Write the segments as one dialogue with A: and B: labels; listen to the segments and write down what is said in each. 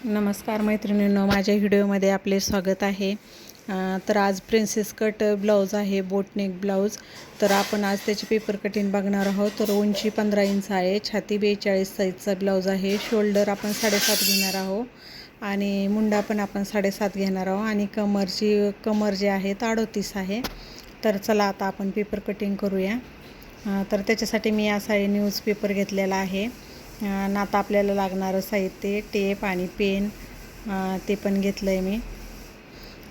A: नमस्कार मैत्रिणींनो, माझ्या व्हिडिओमध्ये आपले स्वागत आहे. तर आज प्रिन्सेस कट ब्लाऊज आहे, बोटनेक ब्लाऊज. तर आपण आज त्याची पेपर कटिंग बघणार आहोत. तर उंची 15 इंच आहे, छाती 42 साईजचा ब्लाऊज आहे. शोल्डर आपण 7.5 घेणार आहोत आणि मुंडा पण आपण 7.5 घेणार आहोत आणि कमर जे आहे 38 आहे. तर चला आता आपण पेपर कटिंग करूया. तर त्याच्यासाठी मी असा न्यूजपेपर घेतलेला आहे. आता आपल्याला लागणारं साहित्य टेप आणि पेन ते पण घेतलं आहे मी.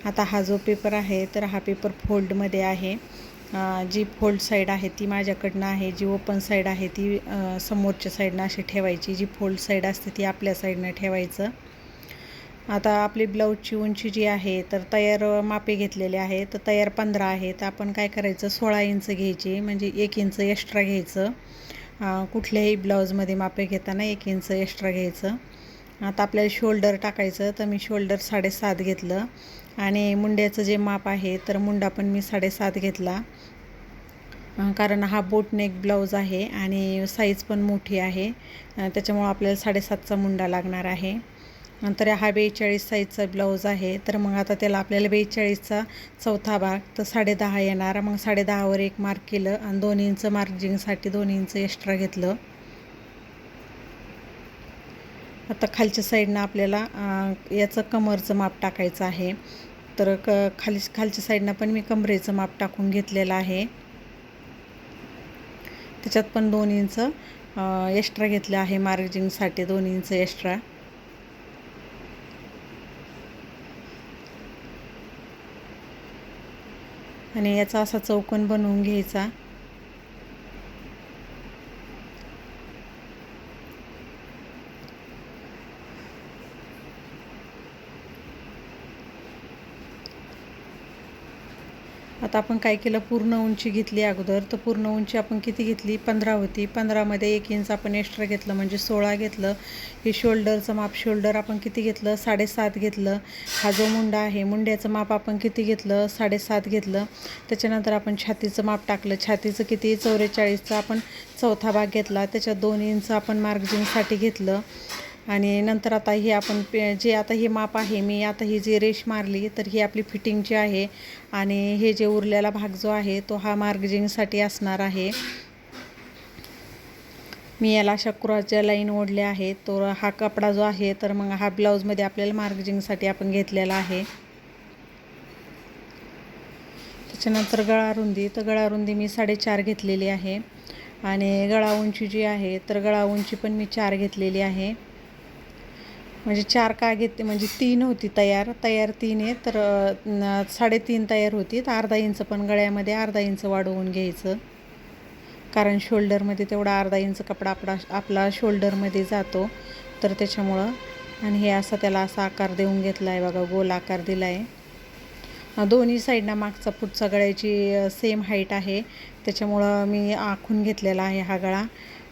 A: आता हा जो पेपर आहे तर हा पेपर फोल्डमध्ये आहे. जी फोल्ड साईड आहे ती माझ्याकडनं आहे, जी ओपन साईड आहे ती समोरच्या साईडनं अशी ठेवायची, जी फोल्ड साईड असते ती आपल्या साईडनं ठेवायचं. आता आपली ब्लाऊजची उंची जी आहे तर तयार मापे घेतलेले आहे. तर तयार 15 आहे. तर आपण काय करायचं, 16 इंच घ्यायची, म्हणजे 1 इंच एक्स्ट्रा घ्यायचं. कुठल्याही ब्लाऊजमध्ये मापे घेताना 1 इंच एक्स्ट्रा घ्यायचं. आता आपल्याला शोल्डर टाकायचं, तर मी शोल्डर 7.5 घेतलं आणि मुंड्याचं जे माप आहे तर मुंडा पण मी 7.5 घेतला. कारण हा बोटनेक ब्लाऊज आहे आणि साईज पण मोठी आहे, त्याच्यामुळं आपल्याला 7.5चा मुंडा लागणार आहे. नंतर हा 42 साईजचा ब्लाऊज आहे. तर मग आता त्याला आपल्याला 42चा चौथा भाग तर 10.5 येणार. मग 10.5वर एक मार्क केलं आणि 2 इंच मार्जिंगसाठी 2 इंच एक्स्ट्रा घेतलं. आता खालच्या साईडनं आपल्याला याचं कमरचं माप टाकायचं आहे. तर खालच्या साईडनं पण मी कमरेचं माप टाकून घेतलेलं आहे. त्याच्यात पण 2 इंच एक्स्ट्रा घेतलं आहे, मार्जिंगसाठी 2 इंच एक्स्ट्रा. आणि याचा असा चौकोन बनवून घ्यायचा. आता आपण काय केलं, पूर्ण उंची घेतली अगोदर. तर पूर्ण उंची आपण किती घेतली, 15 होती. 15मध्ये 1 इंच आपण एक्स्ट्रा घेतलं, म्हणजे 16 घेतलं. हे शोल्डरचं माप, शोल्डर आपण किती घेतलं, 7.5 घेतलं. हा जो मुंडा आहे, मुंड्याचं माप आपण किती घेतलं, 7.5 घेतलं. त्याच्यानंतर आपण छातीचं माप टाकलं. छातीचं किती, 44चा आपण चौथा भाग घेतला. त्याच्यात 2 इंच आपण मार्जिंगसाठी घेतलं. आणि नंतर आता ही आपण जे आता हे माप आहे, मी आता ही जी रेष मारली तर ही आपली फिटिंगची आहे आणि हे जे उरलेला भाग जो आहे तो हा मार्जिंगसाठी असणार आहे. मी याला अशा क्रॉसच्या लाईन ओढल्या आहेत. तो हा कपडा जो आहे तर मग हा ब्लाऊजमध्ये आपल्याला मार्जिंगसाठी आपण घेतलेला आहे. त्याच्यानंतर गळा रुंदी, तर गळा रुंदी मी 4.5 घेतलेली आहे आणि गळा उंची जी आहे तर गळा उंची पण मी 4 घेतलेली आहे. म्हणजे 4 का घेते, म्हणजे 3 होती तयार 3 आहे. तर 3.5 तयार होती. तर अर्धा इंच पण गळ्यामध्ये अर्धा इंच वाढवून घ्यायचं, कारण शोल्डरमध्ये तेवढा अर्धा इंच कपडा आपला शोल्डरमध्ये जातो. तर त्याच्यामुळं. आणि हे असं त्याला असा आकार देऊन घेतला आहे बघा, गोल आकार दिला आहे. दोन्ही साईडना मागचा पुढचा गळ्याची सेम हाईट आहे, त्याच्यामुळं मी आखून घेतलेला आहे हा गळा.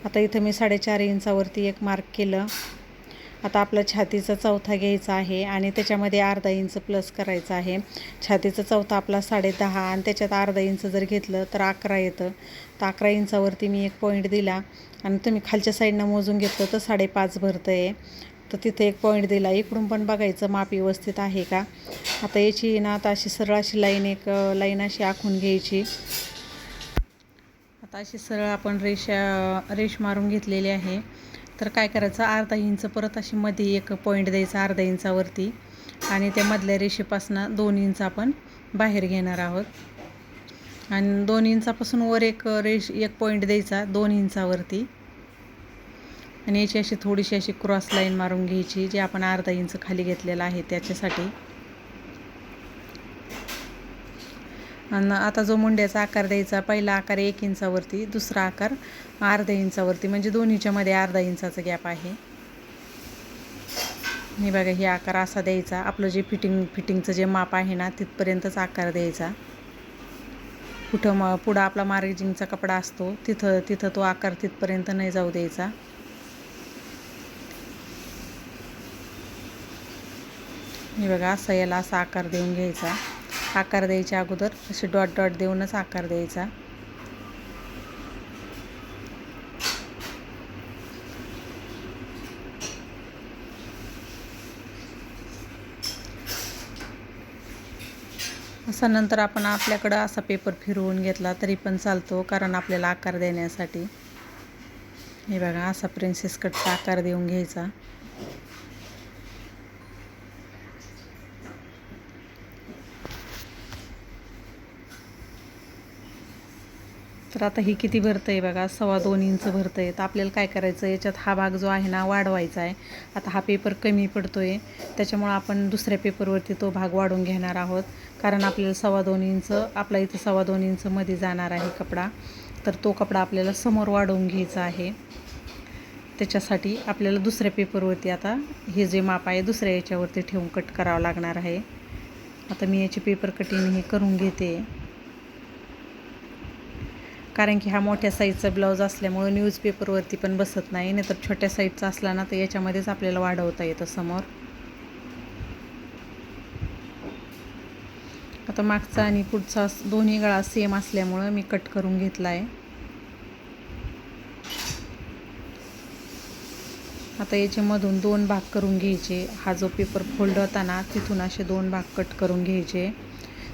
A: आता इथं मी 4.5 इंचावरती एक मार्क केलं. आता आपला छातीचा चौथा घ्यायचा आहे आणि त्याच्यामध्ये अर्धा इंच प्लस करायचा आहे. छातीचा चौथा आपला 10.5 आणि त्याच्यात अर्धा इंच जर घेतलं तर 11 येतं. तर 11 इंचावरती मी एक पॉईंट दिला आणि तुम्ही खालच्या साईडनं मोजून घेतलं तर 5.5 भरतं आहे. तर तिथे एक पॉईंट दिला. इकडून पण बघायचं माप व्यवस्थित आहे का. आता याची ना आता अशी सरळ अशी लाईन अशी आखून घ्यायची. आता अशी सरळ आपण रेष मारून घेतलेली आहे. तर काय करायचं, अर्धा इंच परत अशी मध्ये एक पॉईंट द्यायचा अर्धा इंचावरती आणि त्या मधल्या रेषेपासून 2 इंच आपण बाहेर घेणार आहोत आणि 2 इंचापासून वर एक पॉईंट द्यायचा 2 इंचावरती आणि याची अशी थोडीशी अशी क्रॉस लाईन मारून घ्यायची, जी आपण अर्धा इंच खाली घेतलेला आहे त्याच्यासाठी. आणि आता जो मुंड्याचा आकार द्यायचा, पहिला आकार 1 इंचावरती, दुसरा आकार अर्धा इंचावरती, म्हणजे दोन्हीच्या मध्ये अर्धा इंचाचा गॅप आहे. हे बघा, हे आकार असा द्यायचा. आपलं जे फिटिंगचं जे माप आहे ना तिथपर्यंतच आकार द्यायचा. पुढं आपला मार्जिंगचा कपडा असतो तिथं तो आकार तिथपर्यंत नाही जाऊ द्यायचा. हे बघा, असा याला असा आकार देऊन घ्यायचा. आकार द्यायच्या अगोदर असे डॉट डॉट देऊनच आकार द्यायचा. असा नंतर आपण आपल्याकडं असा पेपर फिरवून घेतला तरी पण चालतो, कारण आपल्याला आकार देण्यासाठी. हे बघा, असा प्रिन्सेस कटचा आकार देऊन घ्यायचा. तर आता ही किती भरतं आहे बघा, 2.25 इंच भरतं आहे. तर आपल्याला काय करायचं, याच्यात हा भाग जो आहे ना वाढवायचा आहे. आता हा पेपर कमी पडतो आहे, त्याच्यामुळं आपण दुसऱ्या पेपरवरती तो भाग वाढवून घेणार आहोत. कारण आपल्याला 2.25 इंच, आपला इथं 2.25 इंच मध्ये जाणार आहे कपडा. तर तो कपडा आपल्याला समोर वाढवून घ्यायचा आहे. त्याच्यासाठी आपल्याला दुसऱ्या पेपरवरती आता हे जे माप आहे दुसऱ्या याच्यावरती ठेवून कट करावं लागणार आहे. आता मी याची पेपर कटिंग हे करून घेते, कारण की हा मोठ्या साईजचा ब्लाऊज असल्यामुळे न्यूजपेपरवरती पण बसत नाही. नाहीतर छोट्या साईजचा असला ना तर याच्यामध्येच आपल्याला वाढवता येतं समोर. आता मागचा आणि पुढचा दोन्ही गळा सेम असल्यामुळं मी कट करून घेतला आहे. आता याच्यामधून 2 भाग करून घ्यायचे. हा जो पेपर फोल्ड होता ना तिथून असे 2 भाग कट करून घ्यायचे,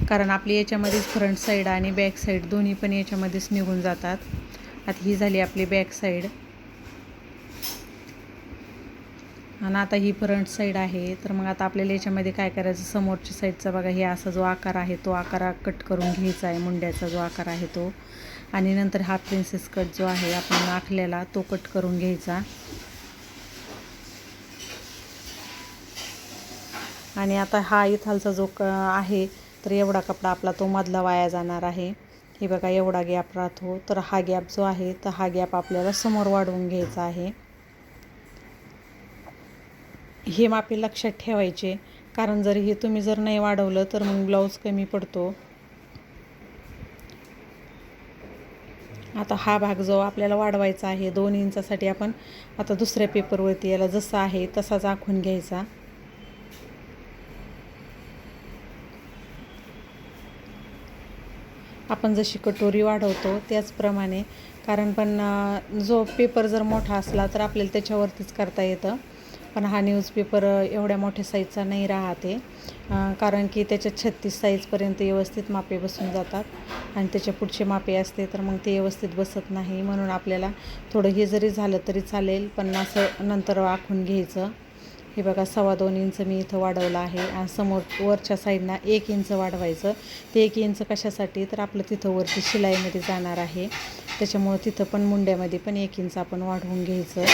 A: कारण आपली याच्यामध्येच फ्रंट साईड आणि बॅक साईड दोन्ही पण याच्यामध्येच निघून जातात. आता ही झाली आपली बॅक साईड आणि आता ही फ्रंट साईड आहे. तर मग आता आपल्याला याच्यामध्ये काय करायचं, समोरच्या साईडचा बघा हे असा जो आकार आहे तो आकार कट करून घ्यायचा आहे, मुंड्याचा जो आकार आहे तो. आणि नंतर हा प्रिन्सेस कट जो आहे आपण आखलेला तो कट करून घ्यायचा. आणि आता हा इथालचा जो आहे तर एवढा कपडा आपला तो मधला वाया जाणार आहे. हे बघा, एवढा गॅप राहतो. तर हा गॅप जो आहे तर हा गॅप आपल्याला समोर वाढवून घ्यायचा आहे. हे मापे लक्षात ठेवायचे, कारण जर हे तुम्ही जर नाही वाढवलं तर मग ब्लाऊज कमी पडतो. आता हा भाग जो आपल्याला वाढवायचा आहे 2 इंचासाठी आपण आता दुसऱ्या पेपरवरती याला जसा आहे तसाच आखून घ्यायचा. आपण जशी कटोरी वाढवतो त्याचप्रमाणे, कारण पण जो पेपर जर मोठा असला तर आपल्याला त्याच्यावरतीच करता येतं. पण हा न्यूजपेपर एवढ्या मोठ्या साईजचा नाही राहते, कारण की त्याच्यात 36 साईजपर्यंत व्यवस्थित मापे बसून जातात आणि त्याच्या पुढचे मापे असते तर मग ते व्यवस्थित बसत नाही. म्हणून आपल्याला थोडं हे जरी झालं तरी चालेल, पण असं नंतर आखून घ्यायचं. हे बघा, 2.25 इंच मी इथं वाढवलं आहे आणि समोर वरच्या साईडना 1 इंच वाढवायचं. ते 1 इंच कशासाठी, तर आपलं तिथं वरती शिलाईमध्ये जाणार आहे, त्याच्यामुळं तिथं पण मुंड्यामध्ये पण 1 इंच आपण वाढवून घ्यायचं.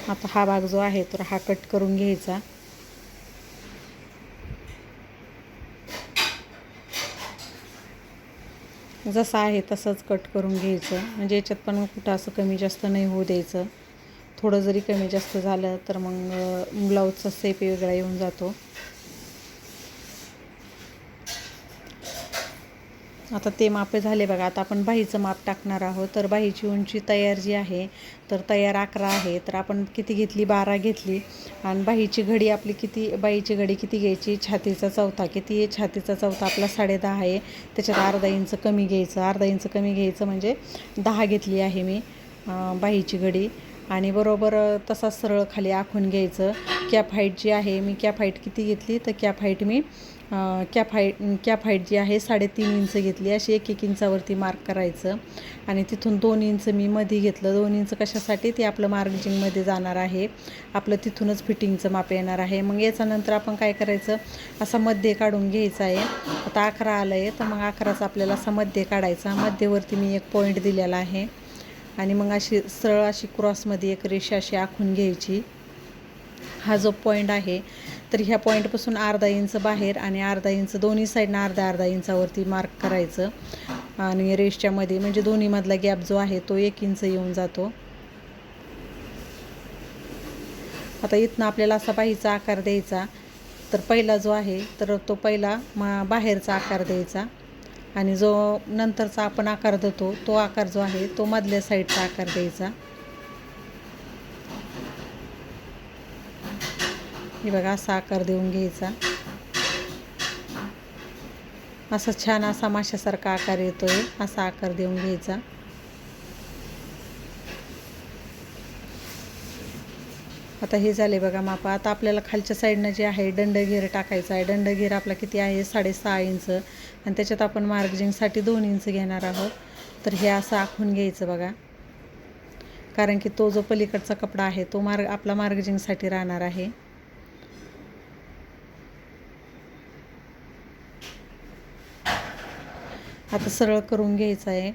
A: आता हा भाग जो आहे तर हा कट करून घ्यायचा. जसं आहे तसंच कट करून घ्यायचं, म्हणजे याच्यात पण कुठं असं कमी जास्त नाही होऊ द्यायचं. थोडं जरी कमी जास्त झालं तर मग ब्लाऊजचा शेप वेगळा येऊन जातो. आता ते माप झाले बघा. आता आपण बाहीचं माप टाकणार आहोत. तर बाहीची उंची तयार जी आहे तर तयार 11 आहे. तर आपण किती घेतली, 12 घेतली. आणि बाहीची घडी आपली किती, बाहीची घडी किती घ्यायची, छातीचा चौथा किती आहे, छातीचा चौथा आपला 10.5 आहे. त्याच्यात अर्धा इंच कमी घ्यायचं, अर्धा इंच कमी घ्यायचं म्हणजे 10 घेतली आहे मी बाहीची घडी. आणि बरोबर तसाच सरळ खाली आखून घ्यायचं. कॅप हाईट जी आहे, मी कॅप हाईट किती घेतली, तर कॅप हाईट मी कॅप हाईट जी आहे 3.5 इंच घेतली. अशी 1-1 इंचावरती मार्क करायचं. आणि तिथून 2 इंच मी मध्ये घेतलं. 2 इंच कशासाठी, ते आपलं मार्जिंगमध्ये जाणार आहे, आपलं तिथूनच फिटिंगचं माप येणार आहे. मग याच्यानंतर आपण काय करायचं, असा मध्ये काढून घ्यायचा आहे. आता 11 आलं आहे तर मग 11चा आपल्याला असा मध्ये काढायचा. मध्येवरती मी एक पॉईंट दिलेला आहे आणि मग अशी सरळ अशी क्रॉसमध्ये एक रेषा अशी आखून घ्यायची. हा जो पॉईंट आहे तर ह्या पॉईंटपासून अर्धा इंच बाहेर आणि अर्धा इंच दोन्ही साईडनं अर्धा इंचावरती मार्क करायचं. आणि रेषच्या मध्ये म्हणजे दोन्हीमधला गॅप जो आहे तो 1 इंच येऊन जातो. आता इथनं आपल्याला असा बाहीचा आकार द्यायचा. तर पहिला जो आहे तर तो पहिला बाहेरचा आकार द्यायचा आणि जो नंतरचा आपण आकार देतो तो आकार जो आहे तो मधल्या साईडचा आकार द्यायचा. हे बघा, असा आकार देऊन घ्यायचा. असा छान असा माशासारखा आकार येतोय, असा आकार देऊन घ्यायचा. आता हे झाले बघा माप. आता आपल्याला खालच्या साईडनं जे आहे दंडघेर टाकायचा आहे. दंडघेर आपला किती आहे 6.5 इंच आणि त्याच्यात आपण मार्जिंगसाठी 2 इंच घेणार आहोत. तर हे असं आखून घ्यायचं बघा, कारण की तो जो पलीकडचा कपडा आहे तो आपला मार्जिंगसाठी राहणार आहे. आता सरळ करून घ्यायचा आहे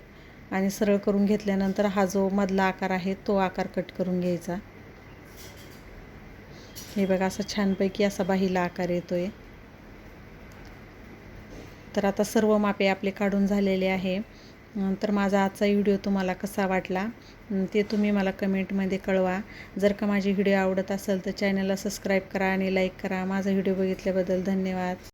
A: आणि सरळ करून घेतल्यानंतर हा जो मधला आकार आहे तो आकार कट करून घ्यायचा. हे बघा असा छानपैकी असा बाहीला आकार येतोय. तर आता सर्व मापे आपले काढून झालेले आहे. तर माझा आजचा व्हिडिओ तुम्हाला कसा वाटला ते तुम्ही मला कमेंटमध्ये कळवा. जर का माझी व्हिडिओ आवडत असेल तर चॅनलला सबस्क्राईब करा आणि लाईक करा. माझा व्हिडिओ बघितल्याबद्दल धन्यवाद.